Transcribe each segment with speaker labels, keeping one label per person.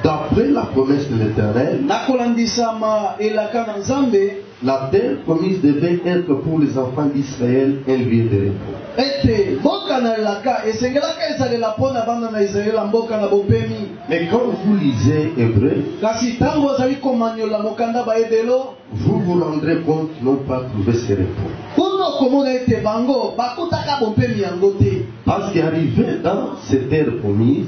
Speaker 1: D'après la promesse de l'Éternel, la terre promise devait être pour les enfants d'Israël un lieu de repos. Mais quand vous lisez Hébreu, vous vous rendrez compte qu'ils n'ont pas trouvé ce repos. Parce qu'arrivé dans cette terre promise,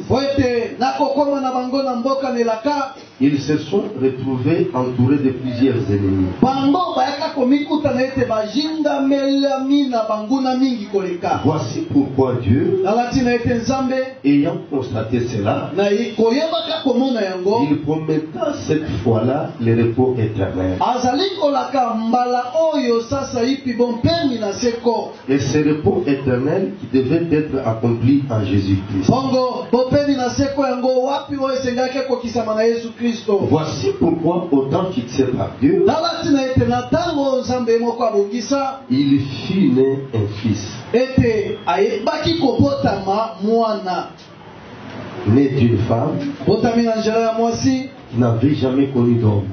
Speaker 1: ils se sont retrouvés entourés de plusieurs ennemis. Voici pourquoi Dieu, ayant constaté cela, il prometta cette fois-là le repos éternel. Et ce repos éternel qui devait être accompli en Jésus-Christ. Voici pourquoi, au temps fixé par Dieu, il fit né un fils, né d'une femme qui n'avait jamais connu d'homme.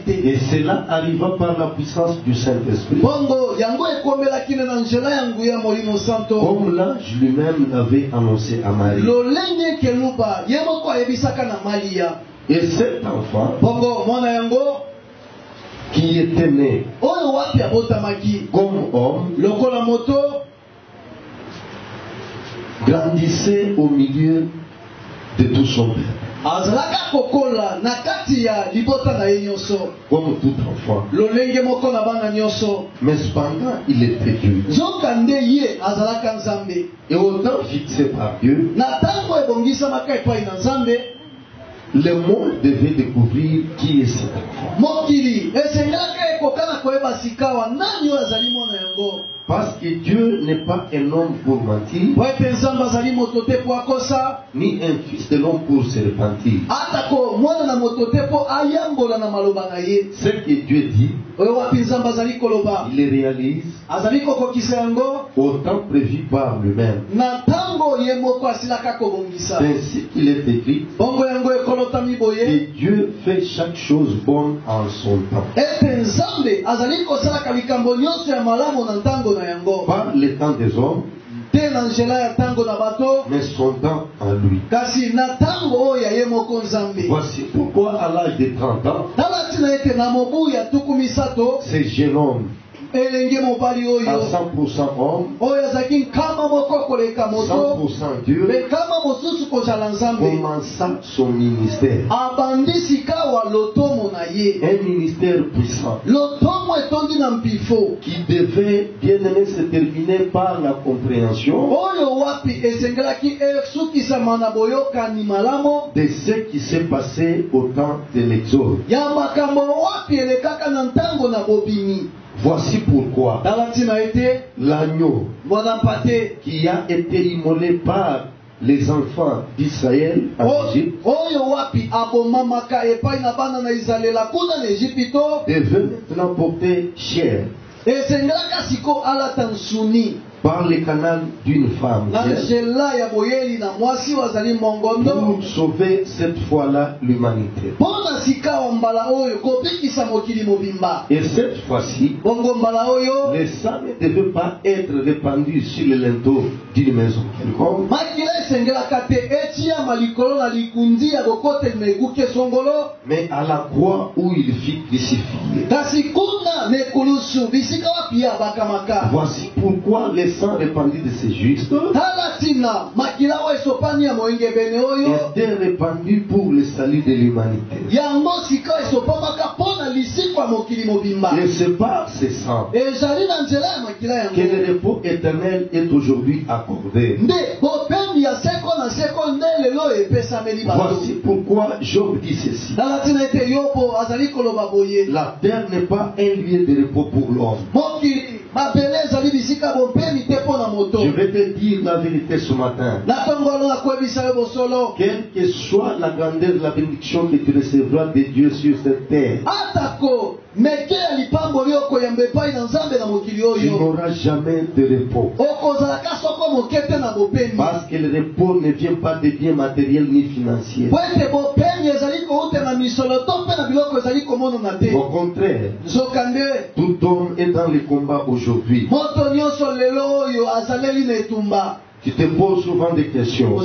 Speaker 1: Et cela arriva par la puissance du Saint-Esprit, comme l'ange lui-même l'avait annoncé à Marie. Et cet enfant qui était né comme homme grandissait au milieu de tout son peuple. Comme tout enfant. Mais cependant, il était Dieu. Et au temps fixé par Dieu, le monde devait découvrir qui est cet enfant. Parce que Dieu n'est pas un homme pour mentir, ni un fils de l'homme pour se repentir. Ce que Dieu dit, il le réalise au temps prévu par lui-même. Ainsi qu'il est écrit, et Dieu fait chaque chose bonne en son temps. Pas le temps des hommes, mais son temps en lui. Voici pourquoi à l'âge de 30 ans, ce jeune homme à 100% homme, 100% Dieu, commença son ministère. Un ministère puissant qui devait bien aimé se terminer par la compréhension de ce qui s'est passé au temps de l'Exode. Voici pourquoi l'agneau qui a été immolé par les enfants d'Israël en Égypte devait maintenant porter chair par le canal d'une femme pour sauver cette fois-là l'humanité. Et cette fois-ci, le sang ne devait pas être répandu sur le linteau d'une maison quelconque, mais à la croix où il fut crucifié. Voici pourquoi le sang répandu de ces justes était répandu pour le salut de l'humanité. Et c'est par ce sang que le repos éternel est aujourd'hui accordé. Voici pourquoi Job dit ceci: la terre n'est pas un lieu de repos pour l'homme, Je vais te dire la vérité ce matin. Quelle que soit la grandeur de la bénédiction que tu recevras de Dieu sur cette terre, tu n'auras jamais de repos. Parce que le repos ne vient pas des biens matériels ni financiers. Au contraire, tout homme est dans le combat aujourd'hui. Tu te poses souvent des questions.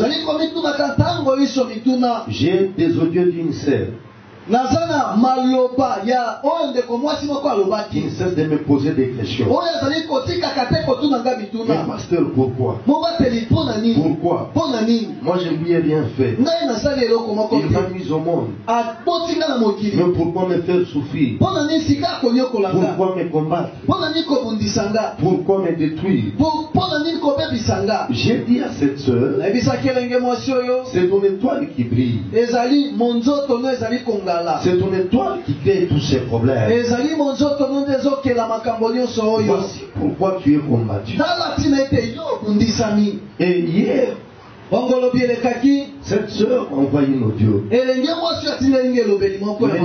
Speaker 1: J'ai des audios d'une sœur
Speaker 2: Nazana maloba ya onde komwasi moko alobaki.
Speaker 1: Qui ne cesse de me poser des questions.
Speaker 2: Oya zali kotika kate kotuna nga bituna.
Speaker 1: Mais pasteur, pourquoi?
Speaker 2: Moba telefona nini?
Speaker 1: Pourquoi?
Speaker 2: Pona nini?
Speaker 1: Moi je lui ai rien fait.
Speaker 2: Ngai na sali eloko moko.
Speaker 1: Il m'a mis au monde.
Speaker 2: A potinga na mokili.
Speaker 1: Mais pourquoi me faire souffrir?
Speaker 2: Pona nini sika konyokola nga?
Speaker 1: Pourquoi me combattre?
Speaker 2: Pona nini kobundisanga?
Speaker 1: Pourquoi me détruire?
Speaker 2: Pona nini kobebisanga?
Speaker 1: J'ai dit à cette sœur, c'est ton étoile qui brille.
Speaker 2: Ezali monzoto no ezali konga.
Speaker 1: C'est ton étoile qui crée tous ces problèmes. Voici pourquoi tu es combattu. Et hier, cette sœur m'a envoyé une audio. Elle m'a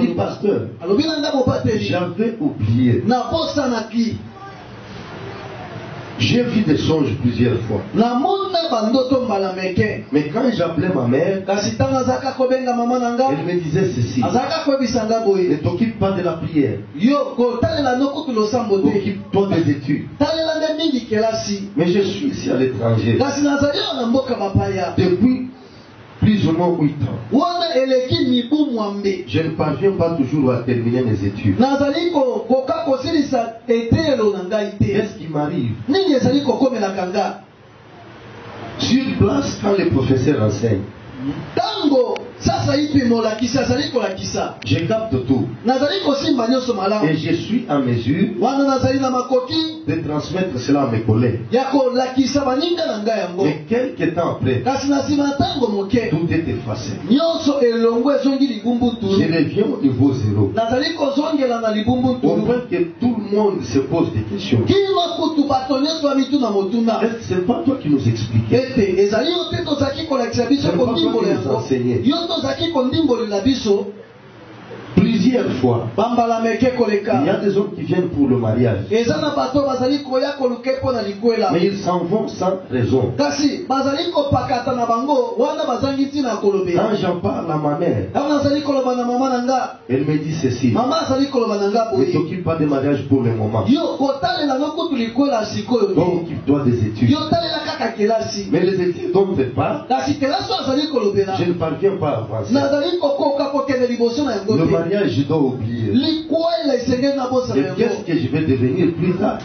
Speaker 1: dit, pasteur, j'avais oublié. J'ai vu des songes plusieurs fois. Mais quand j'appelais ma mère, elle me disait ceci: ne t'occupe pas de la prière, occupe-toi des études. Mais je suis ici à l'étranger depuis plus ou moins 8 ans. Je ne parviens pas toujours à terminer mes études. Qu'est-ce qui m'arrive? Sur place, quand les professeurs enseignent, je capte tout. Et je suis en mesure de transmettre cela à mes collègues. Mais quelques temps après, tout est effacé. Je reviens au niveau zéro. Au point que tout le monde se pose des questions. C'est pas toi qui nous expliquais. C'est pas toi qui nous enseignais. Plusieurs fois, il y a des hommes qui viennent pour le mariage, mais ils s'en vont sans raison. Quand j'en parle à ma mère, elle me dit ceci: ne t'occupe pas des mariages pour le moment, occupe-toi des études. Mais les études dont elle parle, je ne parviens pas à avancer. Le mariage, je dois oublier. Et qu'est-ce que je vais devenir plus tard?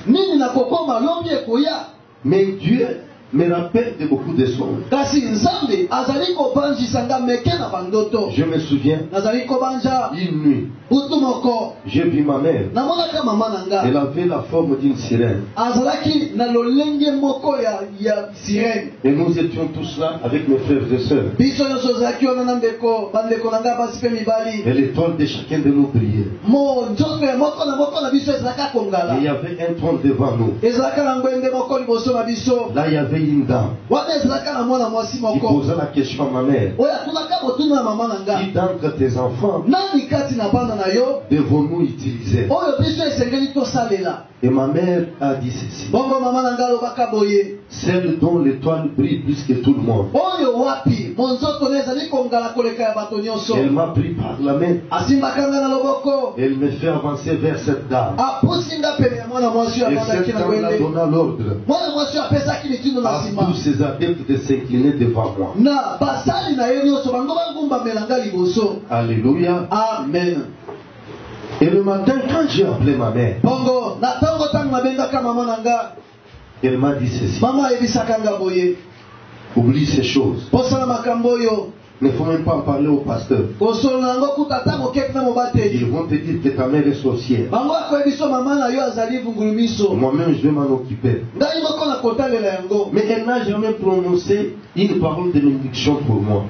Speaker 1: Mais Dieu me rappelle de beaucoup de songes. Je me souviens, une nuit, j'ai vu ma mère. Elle avait la forme d'une sirène. Et nous étions tous là avec mes frères et sœurs. Et l'étoile de chacun de nous brillait. Et il y avait un trône devant nous. Là, il y avait une dame qui posait la question à ma mère: qui d'entre tes enfants devons-nous utiliser? Et ma mère a dit ceci: celle dont l'étoile brille plus que tout le monde. Elle m'a pris par la main. Elle me fait avancer vers cette dame. Et cette dame a donné l'ordre à tous ces adeptes de s'incliner devant moi. Alléluia.
Speaker 2: Amen.
Speaker 1: Et le matin, quand j'ai appelé ma mère, elle m'a dit ceci: oublie ces choses. Il ne faut même pas en parler au pasteur. Ils vont te dire que ta mère est sorcière. Moi-même, je vais m'en occuper. Mais elle n'a jamais prononcé une parole de bénédiction pour moi.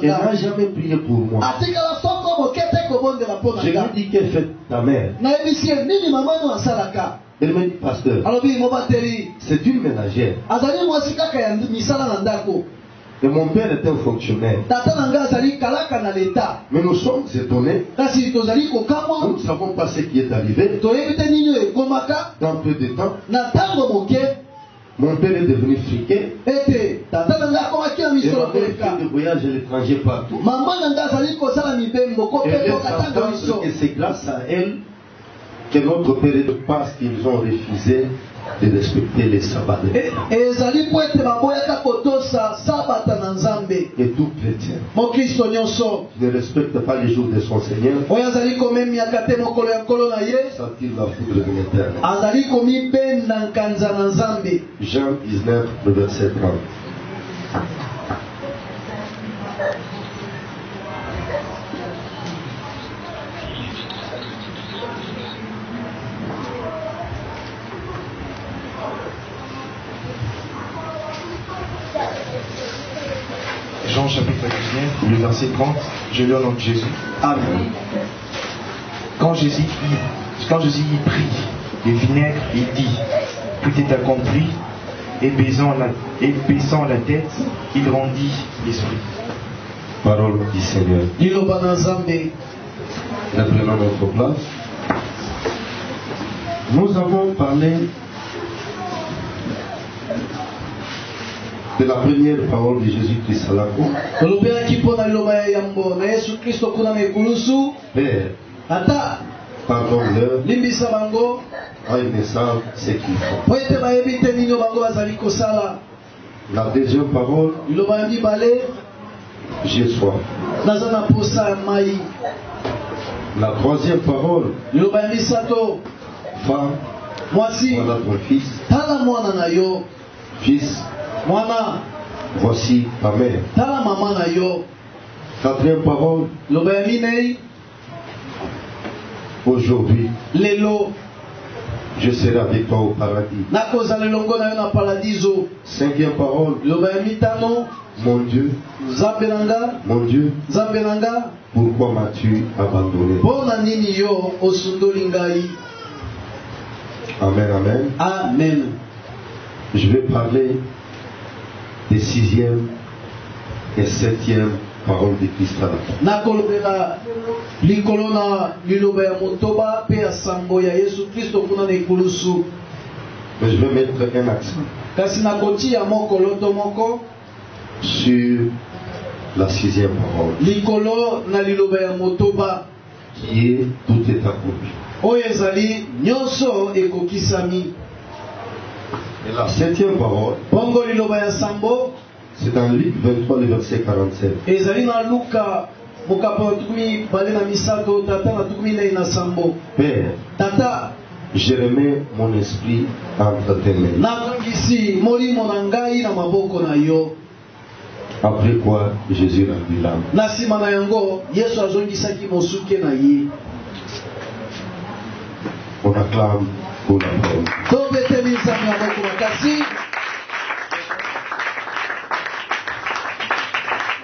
Speaker 1: Elle n'a jamais prié pour moi. Je lui ai dit que fait ta mère. Elle m'a dit, pasteur, c'est une ménagère. Et mon père était un fonctionnaire. Mais nous sommes étonnés. Nous ne savons pas ce qui est arrivé. Dans peu de temps, mon père est devenu friqué. Et ma mère fait des voyages à l'étranger partout. Et c'est grâce à elle que notre père est parce qu'ils ont refusé de respecter les sabbats. Et tout chrétien ne respecte pas les jours de son Seigneur, s'attire la foudre de l'Éternel. Jean 19, le verset 30.
Speaker 3: Jean chapitre 19, le verset 30, je lis au nom de Jésus. Amen. Quand Jésus y prit le vinaigre, il dit, tout est accompli, et baissant la tête, il rendit l'esprit.
Speaker 1: Parole du Seigneur. Reprenons notre place. Nous avons parlé de la première parole de Jésus-Christ à la croix. Père, pardonne-leur, car ils ne savent ce qu'ils font. La deuxième parole, j'ai soif. La troisième parole, femme, voilà ton fils. Fils, voici ta mère. Quatrième parole, aujourd'hui, je serai avec toi au paradis. Cinquième parole, mon Dieu, pourquoi m'as-tu abandonné? Amen, amen.
Speaker 2: Amen.
Speaker 1: Je vais parler des sixième et septième paroles de Christ à la croix. Mais je vais mettre un accent sur la sixième parole qui est tout est accompli. Et la septième parole, c'est dans Luc 23, le verset 47. Père, je remets mon esprit entre tes mains. Après quoi, Jésus rendit l'âme. On acclame pour la parole.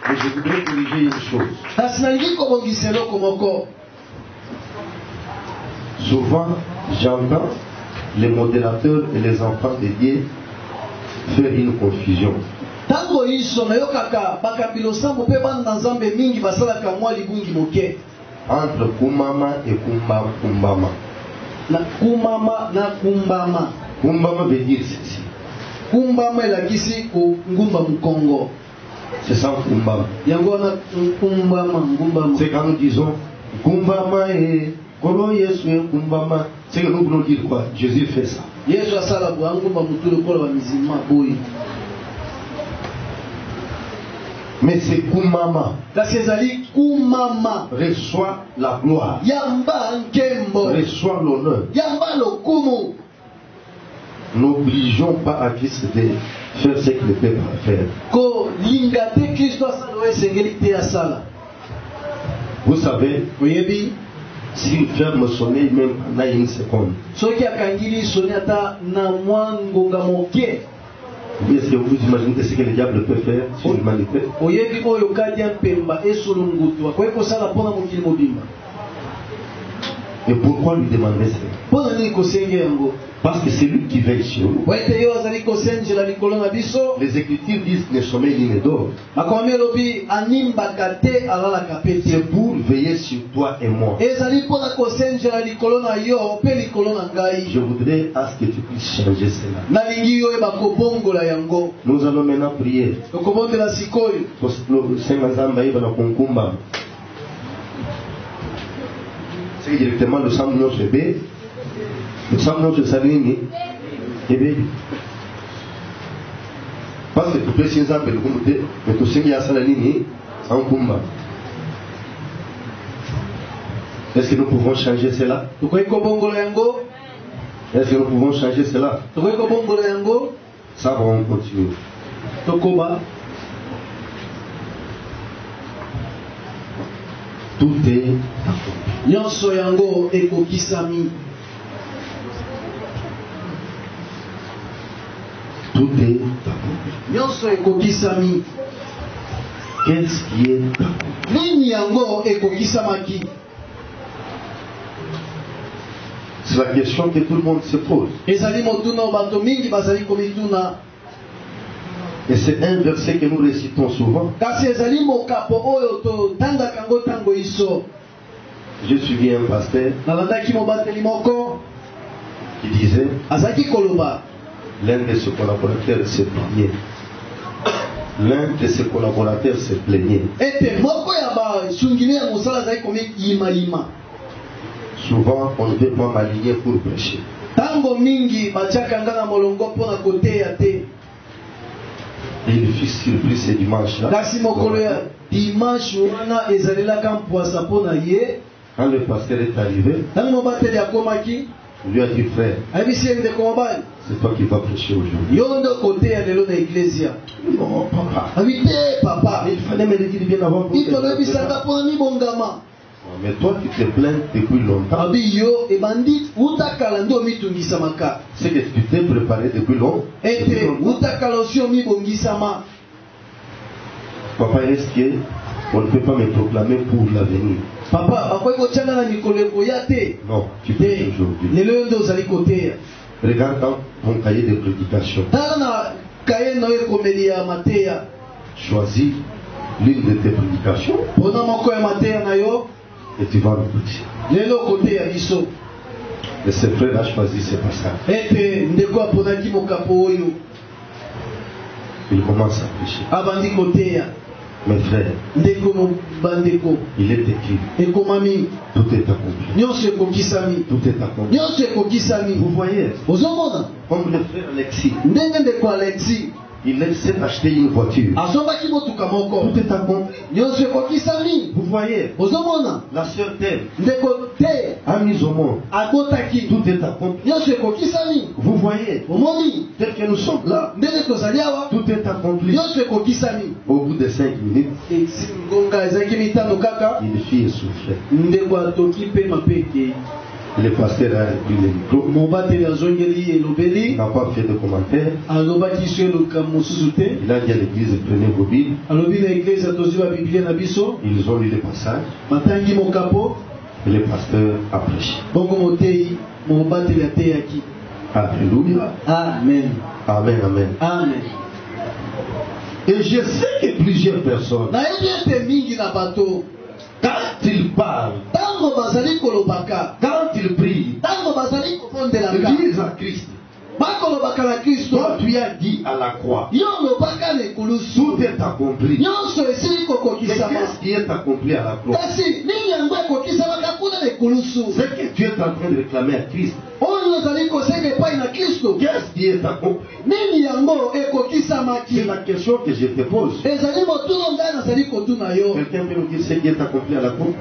Speaker 1: Mais je voudrais corriger une chose. Souvent, j'entends les modérateurs et les enfants de Dieu faire une confusion. Entre Kumama et Kumbama. Kumbama veut dire ceci. C'est ça Kumbama. C'est quand nous disons Kumbama et Kolo Yesu et Kumbama. C'est que nous voulons dire quoi? Jésus fait ça. Mais c'est Kumama. Reçoit la gloire. Reçoit l'honneur. n'obligeons pas à Christ de faire ce qu'il ne peut pas faire. Vous savez, s'il ferme son œil même pendant une seconde, est-ce que vous imaginez ce que le diable peut faire sur l'humanité? Et pourquoi lui demander ça? Parce que c'est lui qui veille sur nous. Les Écritures disent ne sommeil ni ne dort. C'est pour veiller sur toi et moi. Je voudrais à ce que tu puisses changer cela. Nous allons maintenant prier. C'est directement le sang de notre bébé. Le sang de notre salini. Parce que tu peux s'y ensemble le comité, mais tu sais qu'il y a salanini en kumba. Est-ce que nous pouvons changer cela? Est-ce que nous pouvons changer cela? Ça va, on continue. Tout est accompli. Tout est accompli. Qu'est-ce qui est accompli? C'est la question que tout le monde se pose. Et c'est un verset que nous récitons souvent. Je suivis un pasteur qui disait l'un de ses collaborateurs se plaignait. L'un de ses collaborateurs se plaignait. Souvent, on ne veut pas m'aligner pour prêcher. Et il fut surpris ce dimanche-là. Quand le pasteur est arrivé, il lui a dit, frère, c'est toi qui vas prêcher aujourd'hui. Non, papa. Mais il fallait me le dire bien avant. Mais toi, tu te plains depuis longtemps. C'est que tu t'es préparé depuis longtemps. Papa, est-ce qu'on ne peut pas me proclamer pour l'avenir? Non, tu peux aujourd'hui. Regarde dans ton cahier de prédication. Choisis l'une de tes prédications. Et tu vas le prêcher. Et ce frère a choisi ce passage. Il commence à prêcher. Mes frères, il est écrit. Tout est accompli. Tout est accompli. Vous voyez, comme le frère Alexis, il essaie d'acheter une voiture. Tout est accompli. Vous voyez, la sœur Thème a mis au monde. Tout est accompli. Vous voyez, tel que nous sommes là, tout est accompli. Au bout de 5 minutes, une fille est souffrée. Le pasteur a pris le micro. Il n'a pas fait de commentaire. Il a dit à l'église, prenez vos Bibles. Ils ont lu le passage. Et le pasteur a prêché. Alléluia.
Speaker 2: Amen.
Speaker 1: Amen, amen.
Speaker 2: Amen.
Speaker 1: Et je sais que plusieurs personnes, quand ils parlent, quand ils prient, ils disent à Christ, toi tu as dit à la croix, tout est accompli. Mais qu'est-ce qui est accompli à la croix? C'est que tu es en train de réclamer à Christ. Qu'est-ce qui est accompli? C'est la question que je te pose. Quelqu'un peut nous dire ce qui est accompli à la croix?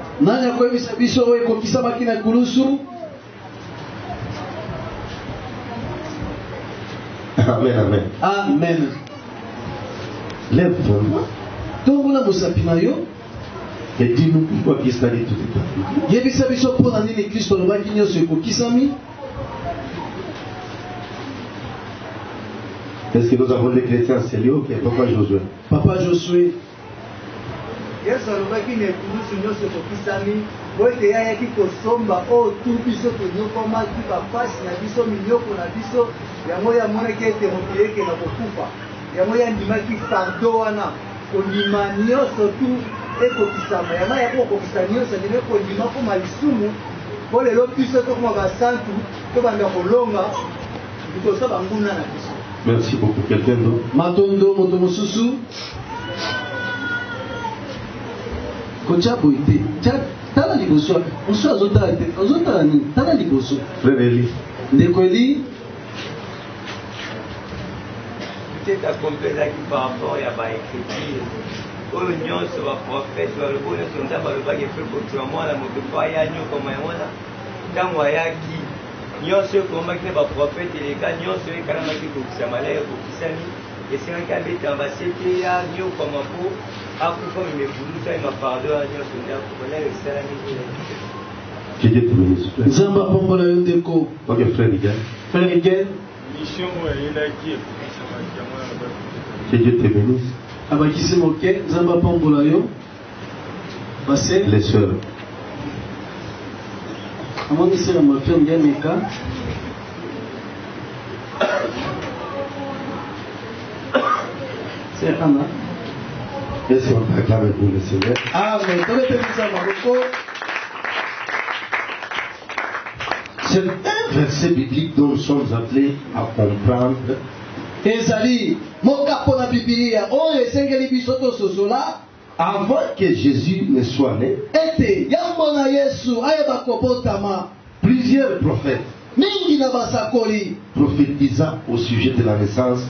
Speaker 1: Amen, amen.
Speaker 2: Amen.
Speaker 1: Lève-toi.
Speaker 2: Tombola musapina yo.
Speaker 1: Et dis-nous pourquoi Kisami tout est parti.
Speaker 2: Yebisa biso pona nini Kristo lobaki nyonso ekokisami.
Speaker 1: Est-ce que nous avons des chrétiens sérieux? Ok, Papa Josué.
Speaker 2: Papa Josué.
Speaker 4: Yesu alobaki na ekulusu nyonso ekokisami po ete yayaki kosomba oyo tu biso tonyokomaki bapasi na biso minyoko na biso yango yamonaki ete mokili ekenda kokufa yango yandimaki fardo wana kondima nyonso tu ekokisama yango yako kokokisa nyonso ndenge kondima koma lisumu po lelo biso tokoma basantu tobanda kolonga liboso banguna na biso.
Speaker 1: Merci beaucoup. Quelqu'un d'autre?
Speaker 2: Matondo moto mosusu. Kocha boite. Tala liboso. Oso azotala te. Azotala ni. Tala liboso.
Speaker 1: Frère Eli.
Speaker 2: Ndeko Eli.
Speaker 5: C'est à compléter par rapport à la écriture. Oyo nyonso ba prophète ba lobo nyonso ndaba lobaki fe kotua mwana moto pa ya nyoko mwana ntango ayaki nyonso ekomaki na ba prophète eleka nyonso ekalamaki kokisa malaya kokisami esengaki abeta basete ya nyoko mapo akufa mimebulusa ye mapardo ya nyonso ndako malaya esalami
Speaker 1: Que Dieu te bénisse.
Speaker 2: Nzamba pombola yo ndeko.
Speaker 1: Ok, frère Miguel.
Speaker 2: Frère Miguel.
Speaker 6: Mission elaki
Speaker 1: Que Dieu te bénisse.
Speaker 2: Abakisi moke Nzamba pombola yo. Passez.
Speaker 1: Les sœurs.
Speaker 2: Amoni sera ma femme Yameka. C'est Anna.
Speaker 1: Est-ce qu'on t'acclame pour le Seigneur?
Speaker 2: Amen.
Speaker 1: C'est un verset biblique dont nous sommes appelés à comprendre.
Speaker 2: Ezali moka pona Biblia oyo esengeli biso tososola
Speaker 1: avant que Jésus ne soit né.
Speaker 2: Ete yambo na Yesu ayeba kobotama.
Speaker 1: Plusieurs prophètes
Speaker 2: mingi na basakoli
Speaker 1: prophétisant au sujet de la naissance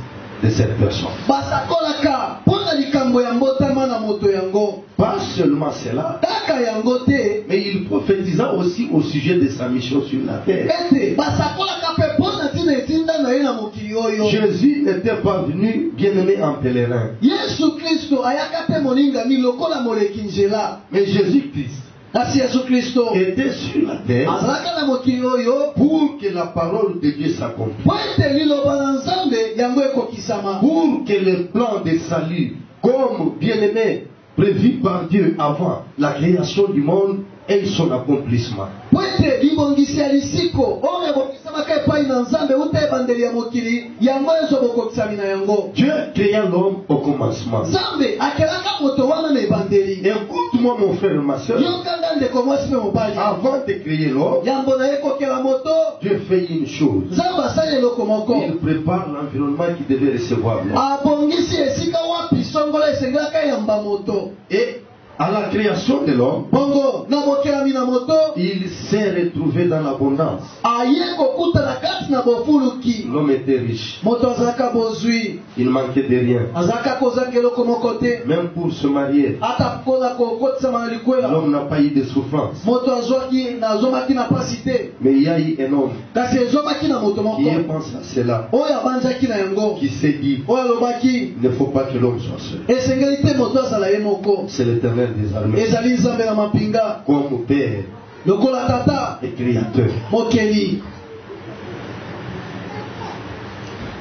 Speaker 1: de cette personne.
Speaker 2: Basakolaka pona likambo ya mbotama na moto yango.
Speaker 1: Pas seulement cela,
Speaker 2: Taka yango te,
Speaker 1: mais il prophétisa aussi au sujet de sa mission sur la terre.
Speaker 2: Ete basakolaka pe pona tina etinda na ye na mokili oyo.
Speaker 1: Jésus n'était pas venu bien-aimé en pèlerin.
Speaker 2: Yesu Kristo ayaka te moninga ni lokola moleki nzela.
Speaker 1: Mais Jésus-Christ
Speaker 2: kasi Yesu Kristo
Speaker 1: était sur la terre
Speaker 2: azalaka na mokili oyo
Speaker 1: pour que la parole de Dieu s'accomplisse,
Speaker 2: po ete liloba na Nzambe yango ekokisama,
Speaker 1: pour que le plan de salut, comme bien-aimé prévu par Dieu avant la création du monde, ait son accomplissement.
Speaker 2: po ete libongisi ya lisiko oyo ebokisamaka epai na Nzambe uta ebandeli ya mokili yango ezobokokisami na yango.
Speaker 1: Dieu créa l'homme au commencement.
Speaker 2: Nzambe akelaka moto wana na ebandeli.
Speaker 1: Écoute-moi mon frère et ma soeur,
Speaker 2: yokanga ndeko mwasi pe mobali,
Speaker 1: avant de créer l'homme,
Speaker 2: yambo na ye kokela moto
Speaker 1: Dieu fait une chose.
Speaker 2: Nzambe asali eloko moko,
Speaker 1: Il prépare l'environnement qui devait recevoir l'homme.
Speaker 2: abongisi esika wapi songola esengelaka yamba moto.
Speaker 1: Et à la création de l'homme,
Speaker 2: bongo na bokelami na moto
Speaker 1: il s'est retrouvé dans l'abondance.
Speaker 2: aye kokuta na kati na bofuluki.
Speaker 1: L'homme était riche.
Speaker 2: Moto azalaka bozwi,
Speaker 1: Il manquait de rien.
Speaker 2: azalaka kozanga eloko moko te,
Speaker 1: Même pour se marier,
Speaker 2: ata koza kokotisama na likwela.
Speaker 1: l'homme n'a pas eu de souffrance.
Speaker 2: Moto azomaki na pasi te,
Speaker 1: Mais il y a eu un homme
Speaker 2: kasi ezomaki na moto moko
Speaker 1: qui pense à cela,
Speaker 2: oyo abanzaki na yango,
Speaker 1: qui s'est dit,
Speaker 2: oyo alobaki
Speaker 1: il ne faut pas que l'homme soit seul.
Speaker 2: esengeli te moto azala ye moko.
Speaker 1: C'est l'Éternel des armées,
Speaker 2: Ezali Nzambe na mapinga
Speaker 1: comme Père
Speaker 2: lokola tata
Speaker 1: et Créateur.
Speaker 2: mokeli.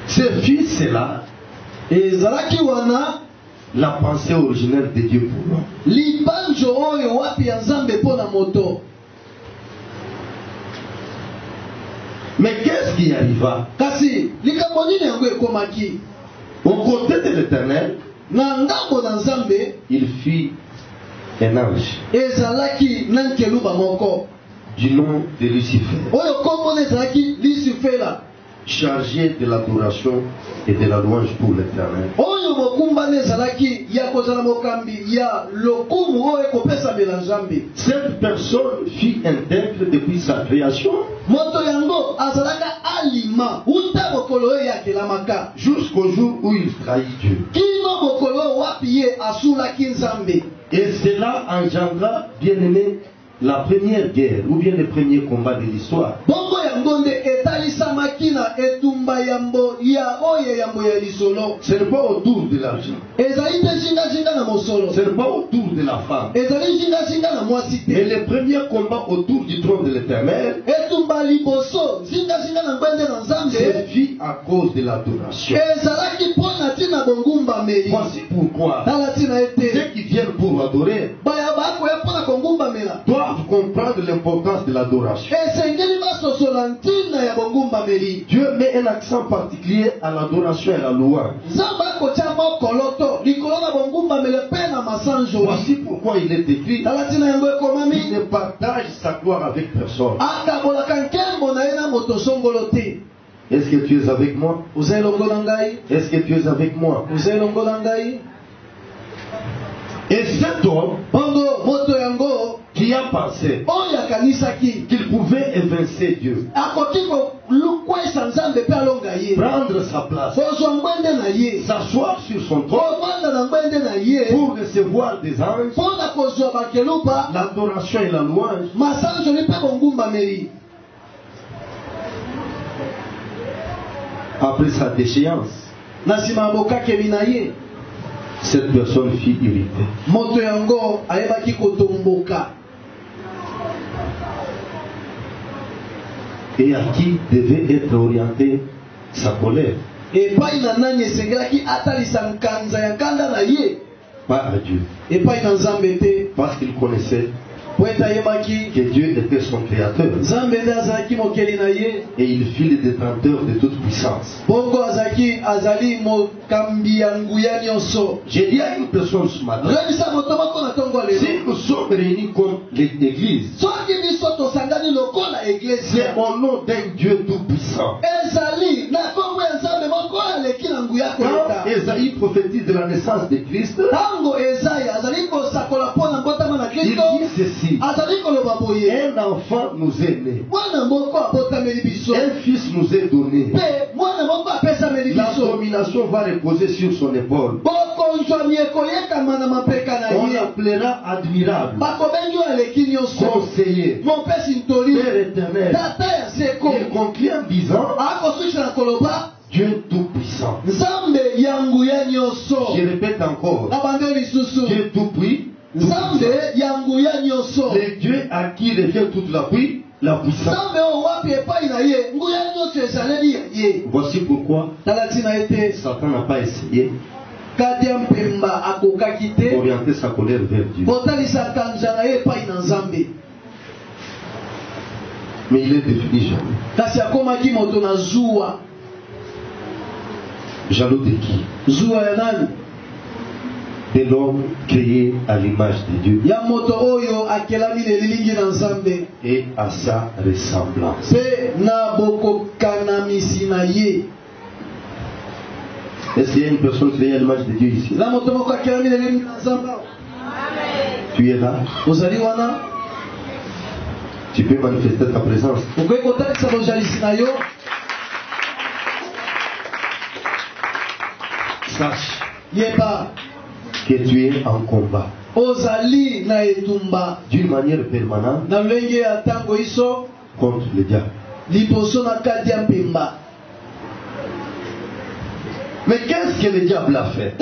Speaker 1: Ce fils-là,
Speaker 2: Ezalaki wana
Speaker 1: la pensée originelle de Dieu pour l'homme.
Speaker 2: libanjo oyo wapi ya Nzambe mpona moto.
Speaker 1: Mais qu'est-ce qui arriva?
Speaker 2: Kasi likambo nini yango ekomaki?
Speaker 1: Au côté de l'Éternel,
Speaker 2: Na ngambo na Nzambe
Speaker 1: il fit un ange
Speaker 2: ezalaki na nkeluba moko
Speaker 1: du nom de Lucifer,
Speaker 2: oyo kombo na ezalaki Lucifera,
Speaker 1: chargé de l'adoration et de la louange pour l'Éternel.
Speaker 2: oyo mokumba na ezalaki ya kozala mokambi ya lokumu oyo ekopesamela Nzambe.
Speaker 1: Cette personne fut intègre depuis sa création
Speaker 2: Moto yango azalaka alima uta mokolo oyo yakelamaka
Speaker 1: jusqu'au jour où il trahit Dieu.
Speaker 2: kino mokolo wapi ye asulaki Nzambe.
Speaker 1: Et cela engendra, bien-aimé, la première guerre ou bien le premier combat de l'histoire. Ce n'est pas autour de l'argent. Ce n'est pas autour de la femme. Mais le premier combat autour du trône de l'Éternel, c'est vie à cause de l'adoration. Voici pourquoi ceux qui viennent pour adorer doivent comprendre l'importance de l'adoration. Dieu met un accent particulier à l'adoration et à la louange. Voici pourquoi il est écrit: il ne partage sa gloire avec personne. Est-ce que tu es avec moi? Est-ce que tu es avec moi? Et cet homme qui a pensé qu'il pouvait évincer Dieu, prendre sa place, s'asseoir sur son trône pour recevoir des anges, l'adoration et la louange, après sa déchéance, cette personne fut irritée. Et à qui devait être orientée sa colère? Pas à Dieu. Parce qu'il connaissait que Dieu était son créateur. Et il fut le détenteur de toute puissance. J'ai dit à une personne ce matin, si nous sommes réunis comme l'église, c'est au nom d'un Dieu tout-puissant. Quand Esaïe prophétise de la naissance de Christ, il dit ceci: un enfant nous est né, un fils nous est donné, la domination va reposer sur son épaule. On l'appellera admirable, conseiller, Père éternel. Il conclut en disant: Dieu tout-puissant. Je répète encore: Dieu tout-puissant. Le Dieu à qui revient toute la puissance. Voici pourquoi Satan n'a pas essayé d'orienter sa colère vers Dieu. Mais il est défini jaloux. Jaloux de qui? De l'homme créé à l'image de Dieu et à sa ressemblance. Est-ce qu'il y a une personne créée à l'image de Dieu ici? Tu es là? Tu peux manifester ta présence. Sache que tu es en combat d'une manière permanente contre le diable. Mais qu'est-ce que le diable a fait?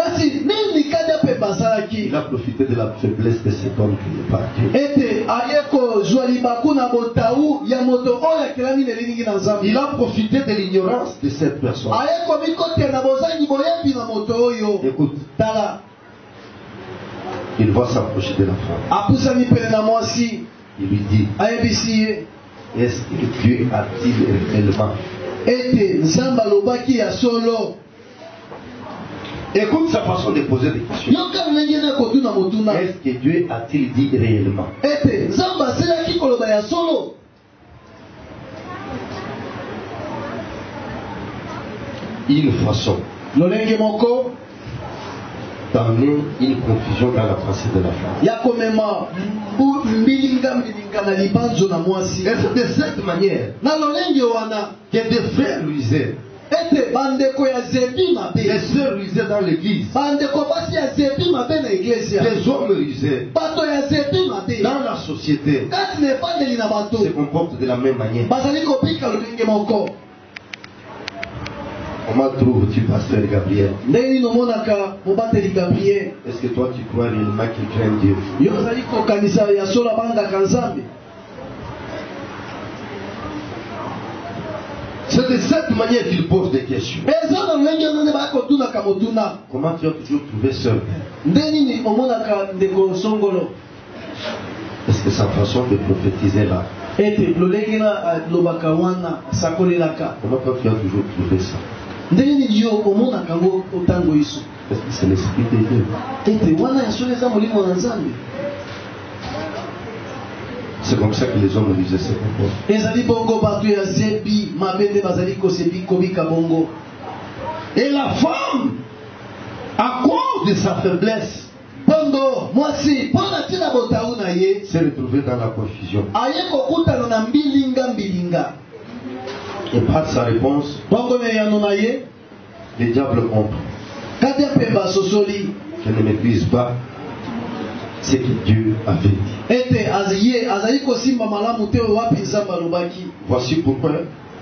Speaker 1: Il a profité de la faiblesse de cet homme qui n'est pas Dieu. Il a profité de l'ignorance de cette personne. Écoute, il va s'approcher de la femme. Il lui dit: est-ce que Dieu a-t-il réellement? Écoute sa façon de poser des questions. Est-ce que Dieu a-t-il dit réellement? Une façon d'amener une confusion dans la pensée de la femme. Et c'est de cette manière que des frères lui disaient: Les sœurs rusaient dans l'église. Les hommes rusaient. Dans la société, se comportent de la même manière. Comment trouves-tu pasteur Gabriel? Est-ce que toi tu crois réellement qu'il craint Dieu? C'est de cette manière qu'il pose des questions. Comment tu as toujours trouvé seul? Est-ce que sa façon de prophétiser là? Comment toi tu as toujours trouvé ça? Est-ce que c'est l'esprit de Dieu? C'est comme ça que les hommes disaient ce comportement. Et la femme, à cause de sa faiblesse, s'est retrouvée dans la confusion. Et par sa réponse, le diable compte qu'elle ne maîtrise pas ce que Dieu avait dit. Voici pourquoi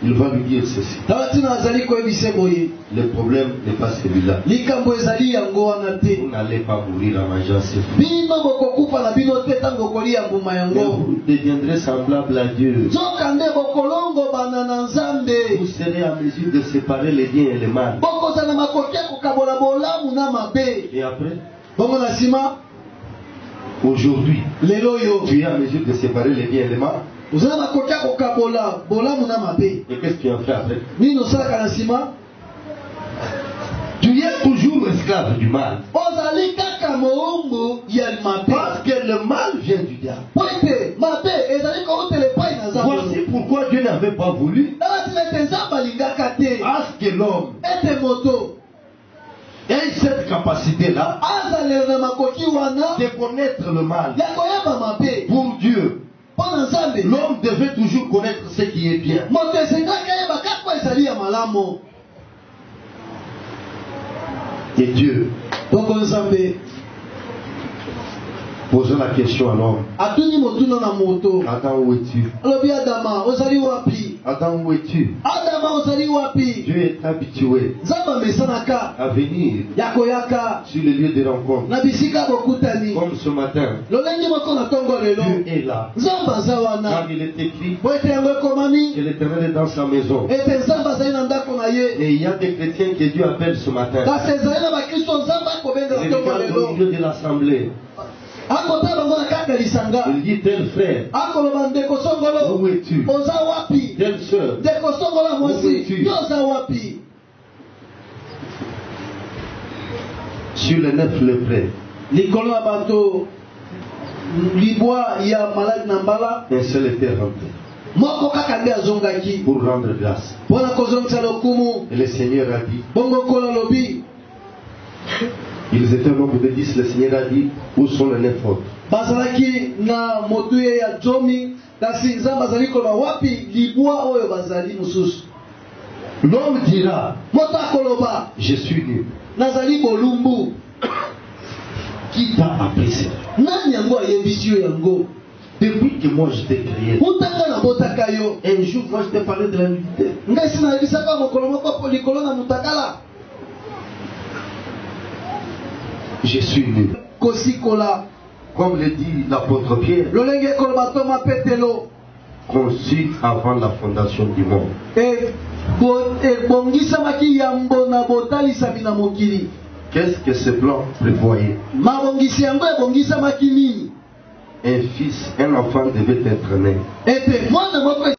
Speaker 1: il va lui dire ceci. Le problème n'est pas celui-là. Vous n'allez pas mourir en mangeant ces fruits. Vous deviendrez semblable à Dieu. Vous serez en mesure de séparer les biens et les mal. Et après, aujourd'hui, tu es en mesure de séparer les biens et les mal. Et qu'est-ce que tu as fait après? Tu es toujours esclave du mal. Parce que le mal vient du diable. Voici pourquoi Dieu n'avait pas voulu à ce que l'homme ait cette capacité-là de connaître le mal. Pour Dieu, l'homme devait toujours connaître ce qui est bien. Et Dieu posant la question à l'homme. Adam, où es-tu? Adam, où es-tu? Dieu est habitué à venir sur les lieux de rencontre. Comme ce matin, Dieu est là. Quand il est écrit que l'Éternel est dans sa maison. Et il y a des chrétiens que Dieu appelle ce matin. Il est au milieu de l'assemblée. Il dit tel frère, où es-tu? Telle soeur, où es-tu? Sur les 9 lépreux, un seul était rentré pour rendre grâce. Et le Seigneur a dit, ils étaient au nombre de 10. Le Seigneur a dit, où sont les 9 autres? L'homme dira, je suis nu. Qui t'a appris ça? Depuis que moi je t'ai créé, un jour moi je t'ai parlé de la nudité. Je suis nu. Comme le dit l'apôtre Pierre, conçu avant la fondation du monde. Qu'est-ce que ce plan prévoyait? Un fils, un enfant devait être né.